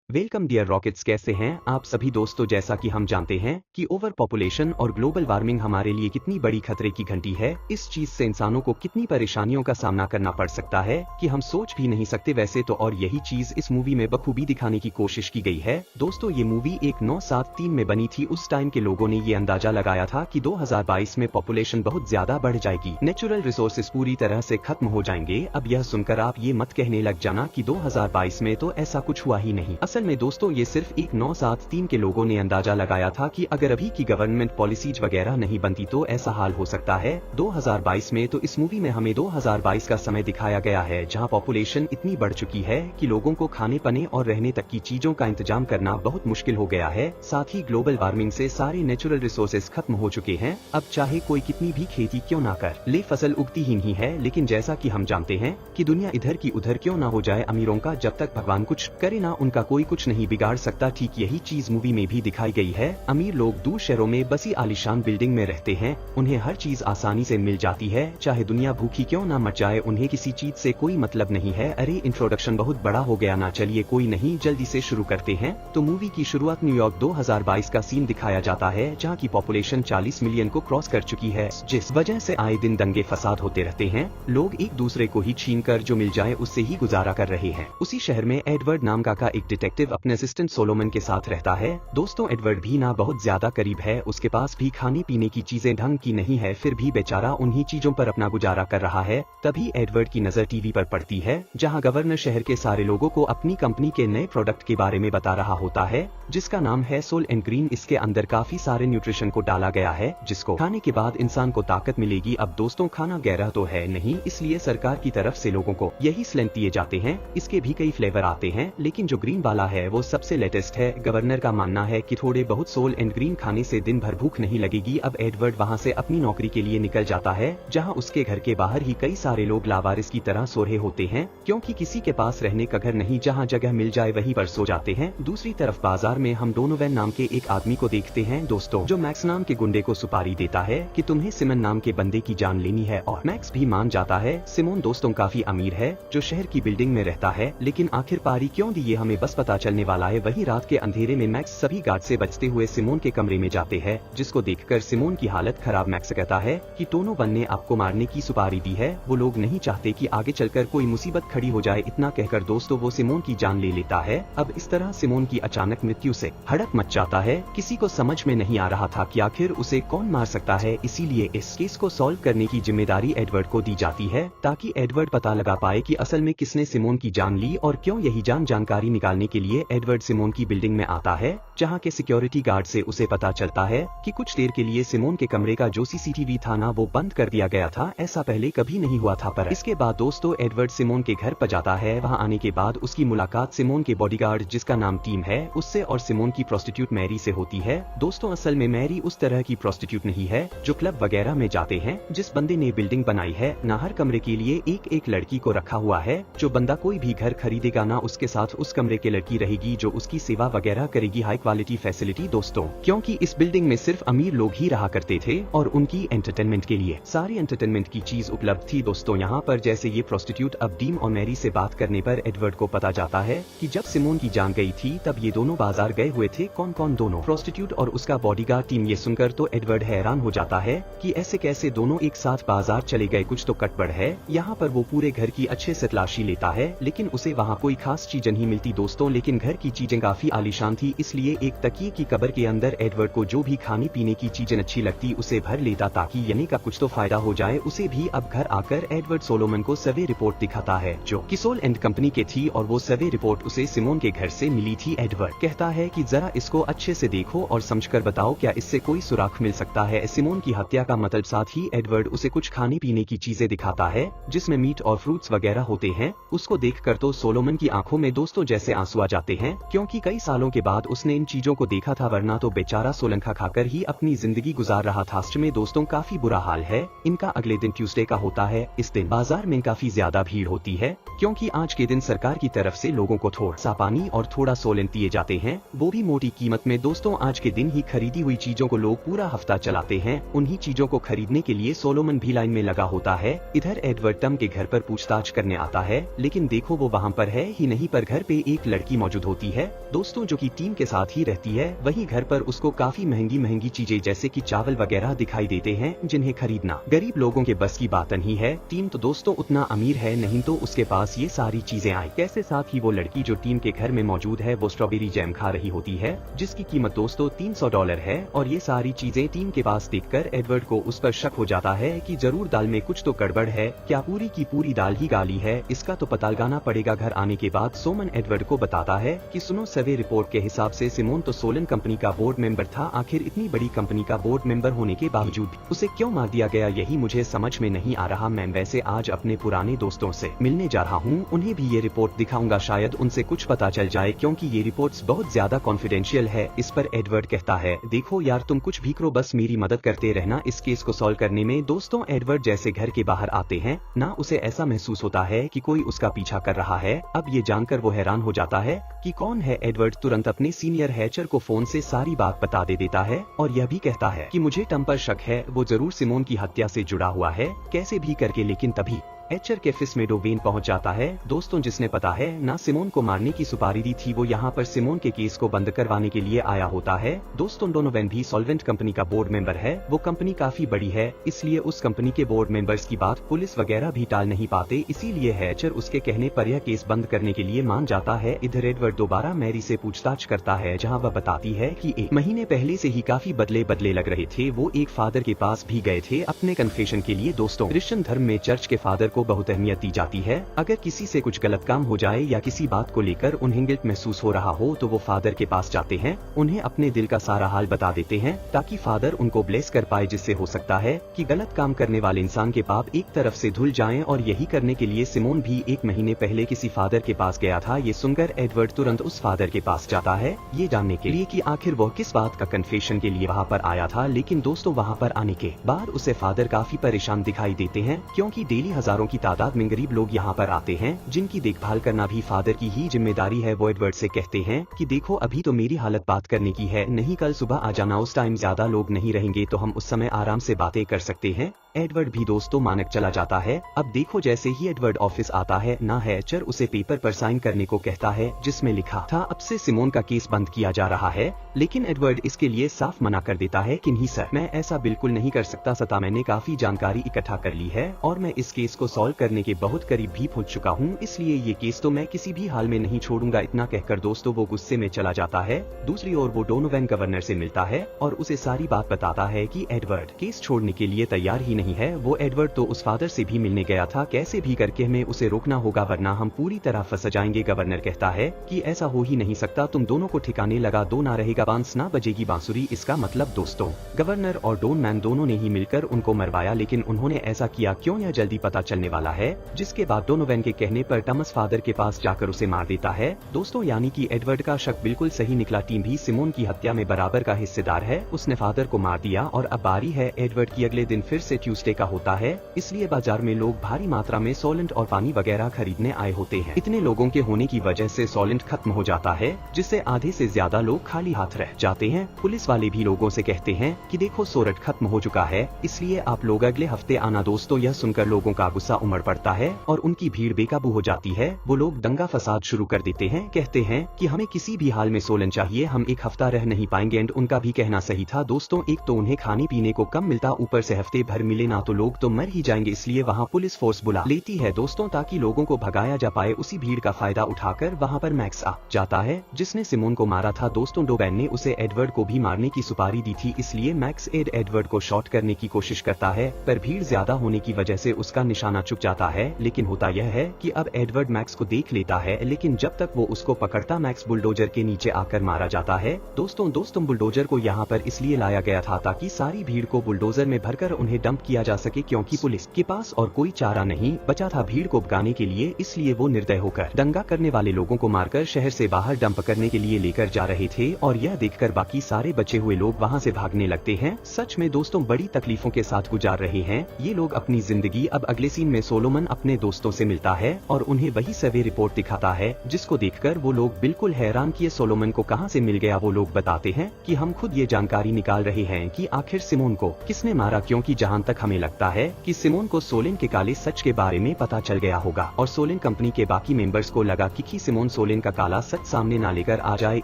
Welcome dear rockets, कैसे हैं आप सभी दोस्तों। जैसा कि हम जानते हैं कि ओवर पॉपुलेशन और ग्लोबल वार्मिंग हमारे लिए कितनी बड़ी खतरे की घंटी है। इस चीज से इंसानों को कितनी परेशानियों का सामना करना पड़ सकता है कि हम सोच भी नहीं सकते वैसे तो। और यही चीज इस मूवी में बखूबी दिखाने की कोशिश की गई है। दोस्तों, ये मूवी 1973 में बनी थी। उस टाइम के लोगों ने ये अंदाजा लगाया था कि 2022 में पॉपुलेशन बहुत ज्यादा बढ़ जाएगी, नेचुरल रिसोर्सेज पूरी तरह से खत्म हो जाएंगे। अब यह सुनकर आप ये मत कहने लग जाना कि 2022 में तो ऐसा कुछ हुआ ही नहीं। असल में दोस्तों, ये सिर्फ 1973 के लोगों ने अंदाजा लगाया था कि अगर अभी की गवर्नमेंट पॉलिसीज वगैरह नहीं बनती तो ऐसा हाल हो सकता है 2022 में। तो इस मूवी में हमें 2022 का समय दिखाया गया है जहां पॉपुलेशन इतनी बढ़ चुकी है कि लोगों को खाने पने और रहने तक की चीजों का इंतजाम करना बहुत मुश्किल हो गया है। साथ ही ग्लोबल वार्मिंग से सारे नेचुरल रिसोर्सेज खत्म हो चुके हैं। अब चाहे कोई कितनी भी खेती क्यों ना कर ले, फसल उगती ही नहीं है। लेकिन जैसा कि हम जानते हैं कि दुनिया इधर की उधर क्यों ना हो जाए, अमीरों का जब तक भगवान कुछ करे ना उनका कोई कुछ नहीं बिगाड़ सकता। ठीक यही चीज मूवी में भी दिखाई गई है। अमीर लोग दूर शहरों में बसी आलीशान बिल्डिंग में रहते हैं, उन्हें हर चीज आसानी से मिल जाती है, चाहे दुनिया भूखी क्यों ना मच जाए, उन्हें किसी चीज से कोई मतलब नहीं है। अरे इंट्रोडक्शन बहुत बड़ा हो गया ना, चलिए कोई नहीं, जल्दी से शुरू करते हैं। तो मूवी की शुरुआत न्यूयॉर्क 2022 का सीन दिखाया जाता है जहाँ की पॉपुलेशन 40 मिलियन को क्रॉस कर चुकी है, जिस वजह से आए दिन दंगे फसाद होते रहते हैं। लोग एक दूसरे को ही छीन कर जो मिल जाए उससे ही गुजारा कर रहे हैं। उसी शहर में एडवर्ड नाम का एक डिटेक्टिव अपने असिस्टेंट सोलोमन के साथ रहता है। दोस्तों, एडवर्ड भी ना बहुत ज्यादा करीब है, उसके पास भी खाने पीने की चीजें ढंग की नहीं है, फिर भी बेचारा उन्हीं चीजों पर अपना गुजारा कर रहा है। तभी एडवर्ड की नजर टीवी पर पड़ती है जहां गवर्नर शहर के सारे लोगों को अपनी कंपनी के नए प्रोडक्ट के बारे में बता रहा होता है जिसका नाम है सोल एंड ग्रीन। इसके अंदर काफी सारे न्यूट्रिशन को डाला गया है जिसको खाने के बाद इंसान को ताकत मिलेगी। अब दोस्तों, खाना गहरा तो है नहीं, इसलिए सरकार की तरफ से लोगों को यही स्लेंट दिए जाते हैं। इसके भी कई फ्लेवर आते हैं लेकिन जो ग्रीन वाला है वो सबसे लेटेस्ट है। गवर्नर का मानना है कि थोड़े बहुत सोल एंड ग्रीन खाने से दिन भर भूख नहीं लगेगी। अब एडवर्ड वहां से अपनी नौकरी के लिए निकल जाता है जहां उसके घर के बाहर ही कई सारे लोग लावारिस की तरह सो रहे होते हैं क्योंकि किसी के पास रहने का घर नहीं, जहां जगह मिल जाए वहीं पर सो जाते हैं। दूसरी तरफ बाजार में हम डोनोवन नाम के एक आदमी को देखते हैं दोस्तों, जो मैक्स नाम के गुंडे को सुपारी देता है कि तुम्हें सिमन नाम के बंदे की जान लेनी है और मैक्स भी मान जाता है। सिमोन दोस्तों काफी अमीर है जो शहर की बिल्डिंग में रहता है, लेकिन आखिर पारी क्यों दी ये हमें बस पता चलने वाला है। वही रात के अंधेरे में मैक्स सभी गार्ड से बचते हुए सिमोन के कमरे में जाते हैं जिसको देखकर सिमोन की हालत खराब। मैक्स कहता है कि डोनोवन ने आपको मारने की सुपारी दी है, वो लोग नहीं चाहते कि आगे चलकर कोई मुसीबत खड़ी हो जाए। इतना कहकर दोस्तों वो सिमोन की जान ले लेता है। अब इस तरह सिमोन की अचानक मृत्यु से हड़क मच जाता है। किसी को समझ में नहीं आ रहा था कि आखिर उसे कौन मार सकता है, इसीलिए इस केस को सॉल्व करने की जिम्मेदारी एडवर्ड को दी जाती है ताकि एडवर्ड पता लगा पाए कि असल में किसने सिमोन की जान ली और क्यों। यही जानकारी निकालने के लिए एडवर्ड सिमोन की बिल्डिंग में आता है जहां के सिक्योरिटी गार्ड से उसे पता चलता है कि कुछ देर के लिए सिमोन के कमरे का जो सीसीटीवी था ना वो बंद कर दिया गया था। ऐसा पहले कभी नहीं हुआ था। पर इसके बाद दोस्तों एडवर्ड सिमोन के घर पर जाता है। वहां आने के बाद उसकी मुलाकात सिमोन के बॉडीगार्ड जिसका नाम टीम है उससे और सिमोन की प्रोस्टिट्यूट मैरी से होती है। दोस्तों, असल में मैरी उस तरह की प्रोस्टिट्यूट नहीं है जो क्लब वगैरह में जाते हैं। जिस बंदे ने बिल्डिंग बनाई है ना हर कमरे के लिए एक एक लड़की को रखा हुआ है। जो बंदा कोई भी घर खरीदेगा ना उसके साथ उस कमरे के लड़की रहेगी जो उसकी सेवा वगैरह करेगी। हाई क्वालिटी फैसिलिटी दोस्तों, क्योंकि इस बिल्डिंग में सिर्फ अमीर लोग ही रहा करते थे और उनकी एंटरटेनमेंट के लिए सारी एंटरटेनमेंट की चीज उपलब्ध थी। दोस्तों, यहाँ पर जैसे ये प्रोस्टिट्यूट अब डीम और मैरी से बात करने पर एडवर्ड को पता जाता है कि जब सिमोन की जान गई थी तब ये दोनों बाजार गए हुए थे। कौन कौन? दोनों प्रोस्टिट्यूट और उसका बॉडीगार्ड टीम। ये सुनकर तो एडवर्ड हैरान हो जाता है कि ऐसे कैसे दोनों एक साथ बाजार चले गए, कुछ तो गड़बड़ है। यहाँ पर वो पूरे घर की अच्छे से तलाशी लेता है लेकिन उसे वहाँ कोई खास चीज नहीं मिलती दोस्तों। लेकिन घर की चीजें काफी आलीशान थी, इसलिए एक तकिए की कब्र के अंदर एडवर्ड को जो भी खाने पीने की चीजें अच्छी लगती उसे भर लेता ताकि यानी का कुछ तो फायदा हो जाए उसे भी। अब घर आकर एडवर्ड सोलोमन को सर्वे रिपोर्ट दिखाता है जो कि सोल एंड कंपनी के थी और वो सर्वे रिपोर्ट उसे सिमोन के घर से मिली थी। एडवर्ड कहता है कि जरा इसको अच्छे से देखो और समझकर बताओ क्या इससे कोई सुराग मिल सकता है। सिमोन की हत्या का मतलब साथ ही एडवर्ड उसे कुछ खाने पीने की चीजें दिखाता है जिसमें मीट और फ्रूट्स वगैरह होते हैं। उसको देखकर तो सोलोमन की आंखों में दोस्तों जैसे आंसू आ जाते हैं क्योंकि कई सालों के बाद उसने इन चीजों को देखा था, वरना तो बेचारा सोलन खाकर ही अपनी जिंदगी गुजार रहा था। में दोस्तों काफी बुरा हाल है इनका। अगले दिन ट्यूसडे का होता है। इस दिन बाजार में काफी ज्यादा भीड़ होती है, क्योंकि आज के दिन सरकार की तरफ से लोगों को थोड़ा सा पानी और थोड़ा सोलन दिए जाते हैं, वो भी मोटी कीमत में। दोस्तों आज के दिन ही खरीदी हुई चीजों को लोग पूरा हफ्ता चलाते हैं। उन्हीं चीजों को खरीदने के लिए सोलोमन भी लाइन में लगा होता है। इधर एडवर्ड टम के घर पर पूछताछ करने आता है, लेकिन देखो वो वहाँ पर है ही नहीं, पर घर पे एक लड़की मौजूद होती है दोस्तों, जो कि टीम के साथ ही रहती है। वहीं घर पर उसको काफी महंगी महंगी चीजें जैसे कि चावल वगैरह दिखाई देते हैं, जिन्हें खरीदना गरीब लोगों के बस की बात नहीं है। टीम तो दोस्तों उतना अमीर है नहीं, तो उसके पास ये सारी चीजें आई कैसे। साथ ही वो लड़की जो टीम के घर में मौजूद है वो स्ट्रॉबेरी जैम खा रही होती है, जिसकी कीमत दोस्तों $300 है। और ये सारी चीजें टीम के पास देखकर एडवर्ड को उस पर शक हो जाता है कि जरूर दाल में कुछ तो गड़बड़ है। क्या पूरी की पूरी दाल ही गाली है? इसका तो पता लगाना पड़ेगा। घर आने के बाद सोमन एडवर्ड को बताता है कि सुनो सर्वे रिपोर्ट के हिसाब से सिमोन तो सोलन कंपनी का बोर्ड मेंबर था। आखिर इतनी बड़ी कंपनी का बोर्ड मेंबर होने के बावजूद उसे क्यों मार दिया गया, यही मुझे समझ में नहीं आ रहा। मैं वैसे आज अपने पुराने दोस्तों से मिलने जा रहा हूँ, उन्हें भी ये रिपोर्ट दिखाऊंगा, शायद उनसे कुछ पता चल जाए, क्योंकि ये रिपोर्ट्स बहुत ज्यादा कॉन्फिडेंशियल है। इस पर एडवर्ड कहता है, देखो यार तुम कुछ भी करो, बस मेरी मदद करते रहना इस केस को सॉल्व करने में। दोस्तों एडवर्ड जैसे घर के बाहर आते हैं ना, उसे ऐसा महसूस होता है कि कोई उसका पीछा कर रहा है। अब ये जानकर वो हैरान हो जाता है कि कौन है। एडवर्ड तुरंत अपने सीनियर हैचर को फोन से सारी बात बता देता है और यह भी कहता है कि मुझे टम पर शक है, वो जरूर सिमोन की हत्या से जुड़ा हुआ है कैसे भी करके। लेकिन तभी एचर के ऑफिस में डोवेन पहुंच जाता है दोस्तों, जिसने पता है ना सिमोन को मारने की सुपारी दी थी। वो यहाँ पर सिमोन के केस को बंद करवाने के लिए आया होता है। दोस्तों डोनोवेन भी सॉल्वेंट कंपनी का बोर्ड मेंबर है। वो कंपनी काफी बड़ी है, इसलिए उस कंपनी के बोर्ड मेंबर्स की बात पुलिस वगैरह भी टाल नहीं पाते, इसीलिए हैचर उसके कहने पर यह केस बंद करने के लिए मान जाता है। इधर एडवर्ड दोबारा मैरी से पूछताछ करता है, जहाँ वह बताती है कि 1 महीने पहले से ही काफी बदले बदले लग रहे थे। वो एक फादर के पास भी गए थे अपने कन्फेशन के लिए। दोस्तों क्रिश्चियन धर्म में चर्च के फादर को बहुत अहमियत दी जाती है। अगर किसी से कुछ गलत काम हो जाए या किसी बात को लेकर उन्हें गिल्ट महसूस हो रहा हो, तो वो फादर के पास जाते हैं, उन्हें अपने दिल का सारा हाल बता देते हैं, ताकि फादर उनको ब्लेस कर पाए, जिससे हो सकता है कि गलत काम करने वाले इंसान के पाप एक तरफ से धुल जाएं। और यही करने के लिए सिमोन भी 1 महीने पहले किसी फादर के पास गया था। ये सुनकर एडवर्ड तुरंत उस फादर के पास जाता है, ये जानने के लिए कि आखिर वह किस बात का कन्फेशन के लिए वहाँ पर आया था। लेकिन दोस्तों वहाँ पर आने के बाद उसे फादर काफी परेशान दिखाई देते हैं, क्योंकि डेली हजारों की तादाद में गरीब लोग यहाँ पर आते हैं, जिनकी देखभाल करना भी फादर की ही जिम्मेदारी है। वो एडवर्ड से कहते हैं कि देखो अभी तो मेरी हालत बात करने की है, नहीं कल सुबह आ जाना, उस टाइम ज्यादा लोग नहीं रहेंगे, तो हम उस समय आराम से बातें कर सकते हैं। एडवर्ड भी दोस्तों मानक चला जाता है। अब देखो जैसे ही एडवर्ड ऑफिस आता है ना, हैचर उसे पेपर पर साइन करने को कहता है, जिसमें लिखा था अब से सिमोन का केस बंद किया जा रहा है। लेकिन एडवर्ड इसके लिए साफ मना कर देता है कि नहीं सर, मैं ऐसा बिल्कुल नहीं कर सकता। मैंने काफी जानकारी इकट्ठा कर ली है और मैं इस केस को सॉल्व करने के बहुत करीब भी पहुंच चुका हूँ, इसलिए ये केस तो मैं किसी भी हाल में नहीं छोड़ूंगा। इतना कहकर दोस्तों वो गुस्से में चला जाता है। दूसरी ओर वो डोनोवेन गवर्नर से मिलता है और उसे सारी बात बताता है कि एडवर्ड केस छोड़ने के लिए तैयार ही नहीं है। वो एडवर्ड तो उस फादर से भी मिलने गया था, कैसे भी करके हमें उसे रोकना होगा, वरना हम पूरी तरह फंस जाएंगे। गवर्नर कहता है कि ऐसा हो ही नहीं सकता, तुम दोनों को ठिकाने लगा दो, ना रहेगा बांस ना बजेगी बांसुरी। इसका मतलब दोस्तों गवर्नर और डोन मैन दोनों ने ही मिलकर उनको मरवाया, लेकिन उन्होंने ऐसा किया क्यों यह जल्दी पता चलने वाला है। जिसके बाद डोनोवेन के कहने पर टमस फादर के पास जाकर उसे मार देता है। दोस्तों यानी कि एडवर्ड का शक बिल्कुल सही निकला। टीम भी सिमोन की हत्या में बराबर का हिस्सेदार है, उसने फादर को मार दिया। और अब बारी है एडवर्ड की। अगले दिन फिर से ट्यूसडे का होता है, इसलिए बाजार में लोग भारी मात्रा में सोलेंट और पानी वगैरह खरीदने आए होते हैं। इतने लोगों के होने की वजह से सोलेंट खत्म हो जाता है, जिससे आधे से ज्यादा लोग खाली हाथ रह जाते हैं। पुलिस वाले भी लोगों से कहते हैं कि देखो सोरेट खत्म हो चुका है, इसलिए आप लोग अगले हफ्ते आना। दोस्तों यह सुनकर लोगों का गुस्सा उमड़ पड़ता है और उनकी भीड़ बेकाबू हो जाती है। वो लोग दंगा फसाद शुरू कर देते हैं, कहते हैं कि हमें किसी भी हाल में सोलन चाहिए, हम 1 हफ्ता रह नहीं पाएंगे। एंड उनका भी कहना सही था दोस्तों, एक तो उन्हें खाने पीने को कम मिलता, ऊपर से हफ्ते भर मिले ना तो लोग तो मर ही जाएंगे। इसलिए वहाँ पुलिस फोर्स बुला लेती है दोस्तों, ताकि लोगों को भगाया जा पाए। उसी भीड़ का फायदा उठाकर वहाँ पर मैक्स आ जाता है, जिसने सिमोन को मारा था। दोस्तों डोवेन ने उसे एडवर्ड को भी मारने की सुपारी दी थी, इसलिए मैक्स एडवर्ड को शॉट करने की कोशिश करता है, पर भीड़ ज्यादा होने की वजह से उसका निशाना चुक जाता है। लेकिन होता यह है कि अब एडवर्ड मैक्स को देख लेता है, लेकिन जब तक वो उसको पकड़ता मैक्स बुलडोजर के नीचे आकर मारा जाता है। दोस्तों बुलडोजर को यहाँ पर इसलिए लाया गया था ताकि सारी भीड़ को बुलडोजर में भरकर उन्हें डंप किया जा सके, क्योंकि पुलिस के पास और कोई चारा नहीं बचा था भीड़ को भगाने के लिए। इसलिए वो निर्दय होकर दंगा करने वाले लोगों को मारकर शहर से बाहर डंप करने के लिए लेकर जा रहे थे। और यह देखकर बाकी सारे बचे हुए लोग वहाँ से भागने लगते हैं। सच में दोस्तों बड़ी तकलीफों के साथ गुजार रहे हैं ये लोग अपनी जिंदगी। अब अगले सीन में सोलोमन अपने दोस्तों से मिलता है और उन्हें वही सर्वे रिपोर्ट दिखाता है, जिसको देखकर वो लोग बिल्कुल हैरान कि ये सोलोमन को कहां से मिल गया। वो लोग बताते हैं कि हम खुद ये जानकारी निकाल रहे हैं कि आखिर सिमोन को किसने मारा, क्योंकि जहां तक हमें लगता है कि सिमोन को सोलेन के काले सच के बारे में पता चल गया होगा और सोलेन कंपनी के बाकी मेंबर्स को लगा कि सिमोन सोलेन का काला सच सामने ना लेकर आ जाए,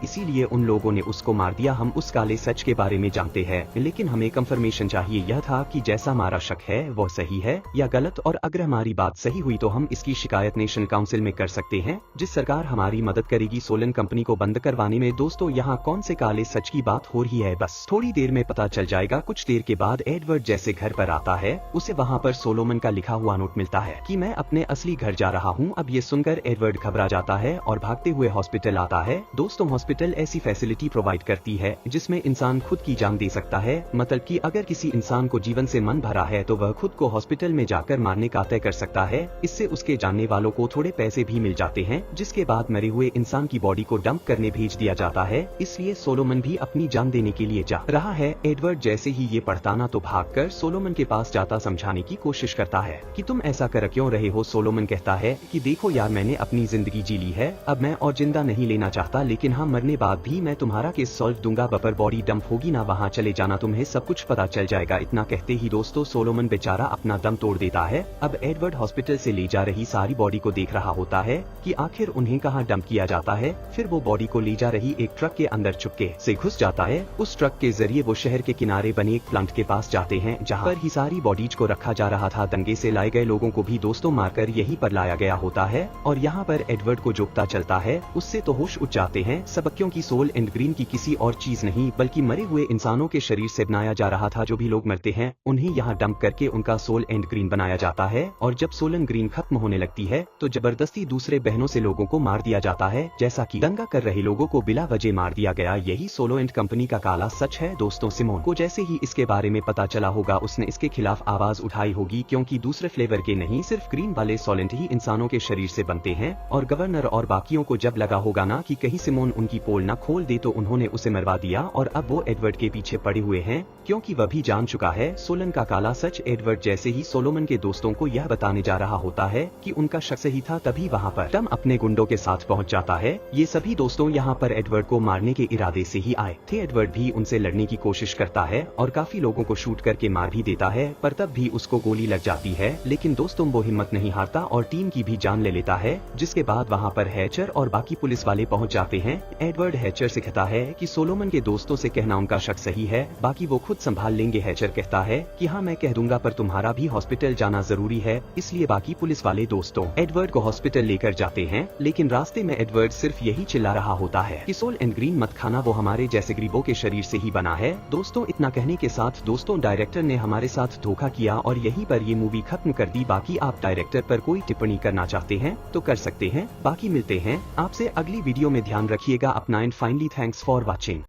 इसीलिए उन लोगों ने उसको मार दिया। हम उस काले सच के बारे में जानते हैं, लेकिन हमें कंफर्मेशन चाहिए यह था कि जैसा हमारा शक है वो सही है या गलत, और अगर हमारी बात सही हुई तो हम इसकी शिकायत नेशनल काउंसिल में कर सकते हैं, जिस सरकार हमारी मदद करेगी सोलन कंपनी को बंद करवाने में। दोस्तों यहाँ कौन से काले सच की बात हो रही है, बस थोड़ी देर में पता चल जाएगा। कुछ देर के बाद एडवर्ड जैसे घर पर आता है, उसे वहाँ पर सोलोमन का लिखा हुआ नोट मिलता है कि मैं अपने असली घर जा रहा हूँ। अब ये सुनकर एडवर्ड घबरा जाता है और भागते हुए हॉस्पिटल आता है। दोस्तों हॉस्पिटल ऐसी फैसिलिटी प्रोवाइड करती है जिसमें इंसान खुद की जान दे सकता है, मतलब कि अगर किसी इंसान को जीवन से मन भरा है तो वह खुद को हॉस्पिटल में जाकर मारने का तय कर सकता है। इससे उसके जानने वालों को थोड़े पैसे भी मिल जाते हैं, जिसके बाद मरे हुए इंसान की बॉडी को डंप करने भेज दिया जाता है। इसलिए सोलोमन भी अपनी जान देने के लिए जा रहा है। एडवर्ड जैसे ही ये पढ़ता ना तो भागकर सोलोमन के पास जाता, समझाने की कोशिश करता है कि तुम ऐसा कर क्यों रहे हो। सोलोमन कहता है कि देखो यार, मैंने अपनी जिंदगी जी ली है, अब मैं और जिंदा नहीं लेना चाहता, लेकिन हाँ मरने बाद भी मैं तुम्हारा केस सॉल्व दूंगा। बपर बॉडी डंप होगी ना, वहाँ चले जाना, तुम्हें सब कुछ पता चल जाएगा। इतना कहते ही दोस्तों सोलोमन बेचारा अपना दम तोड़ देता है। अब एडवर्ड हॉस्पिटल से ले जा रही सारी बॉडी को देख रहा होता है कि आखिर उन्हें कहाँ डंप किया जाता है। फिर वो बॉडी को ले जा रही एक ट्रक के अंदर चुपके से घुस जाता है। उस ट्रक के जरिए वो शहर के किनारे बने एक प्लांट के पास जाते हैं, जहाँ पर ही सारी बॉडीज को रखा जा रहा था। दंगे से लाए गए लोगों को भी दोस्तों मारकर यहीं पर लाया गया होता है। और यहाँ पर एडवर्ड को जो पता चलता है उससे तो होश उठ जाते हैं सब, क्योंकि सोल एंड ग्रीन की किसी और चीज नहीं बल्कि मरे हुए इंसानों के शरीर से बनाया जा रहा था। जो भी लोग मरते हैं उन्हें यहाँ डंप करके उनका सोल एंड ग्रीन बनाया जाता है, और जब सोलन ग्रीन खत्म होने लगती है तो जबरदस्ती दूसरे बहनों से लोगों को मार दिया जाता है, जैसा कि दंगा कर रहे लोगों को बिला वजह मार दिया गया। यही सोलो एंड कंपनी का काला सच है। दोस्तों सिमोन को जैसे ही इसके बारे में पता चला होगा उसने इसके खिलाफ आवाज उठाई होगी, क्योंकि दूसरे फ्लेवर के नहीं सिर्फ ग्रीन वाले सोलेंट ही इंसानों के शरीर से बनते हैं। और गवर्नर और बाकियों को जब लगा होगा ना कि कहीं सिमोन उनकी पोल न खोल दे, तो उन्होंने उसे मरवा दिया और अब वो एडवर्ड के पीछे पड़े हुए हैं, क्योंकि वह भी जान चुका है सोलन का काला सच। एडवर्ड जैसे ही सोलोमन के दोस्तों को यह बताने जा रहा होता है कि उनका शक सही था, तभी वहाँ पर टम अपने गुंडों के साथ पहुँच जाता है। ये सभी दोस्तों यहाँ पर एडवर्ड को मारने के इरादे से ही आए थे। एडवर्ड भी उनसे लड़ने की कोशिश करता है और काफी लोगों को शूट करके मार भी देता है, पर तब भी उसको गोली लग जाती है। लेकिन दोस्तों वो हिम्मत नहीं हारता और टीम की भी जान ले लेता है, जिसके बाद वहाँ पर हैचर और बाकी पुलिस वाले पहुँच जाते हैं। एडवर्ड हैचर से कहता है कि सोलोमन के दोस्तों से कहना उनका शक सही है, बाकी वो खुद संभाल लेंगे। हैचर कहता है कि हाँ मैं कह दूंगा, पर तुम्हारा भी हॉस्पिटल जाना जरूरी है। इसलिए बाकी पुलिस वाले दोस्तों एडवर्ड को हॉस्पिटल लेकर जाते हैं, लेकिन रास्ते में एडवर्ड सिर्फ यही चिल्ला रहा होता है कि सोल एंड ग्रीन मत खाना, वो हमारे जैसे गरीबों के शरीर से ही बना है। दोस्तों इतना कहने के साथ दोस्तों डायरेक्टर ने हमारे साथ धोखा किया और यहीं पर ये मूवी खत्म कर दी। बाकी आप डायरेक्टर पर कोई टिप्पणी करना चाहते हैं तो कर सकते हैं। बाकी मिलते हैं आपसे अगली वीडियो में। ध्यान रखिएगा अपना and finally thanks for watching.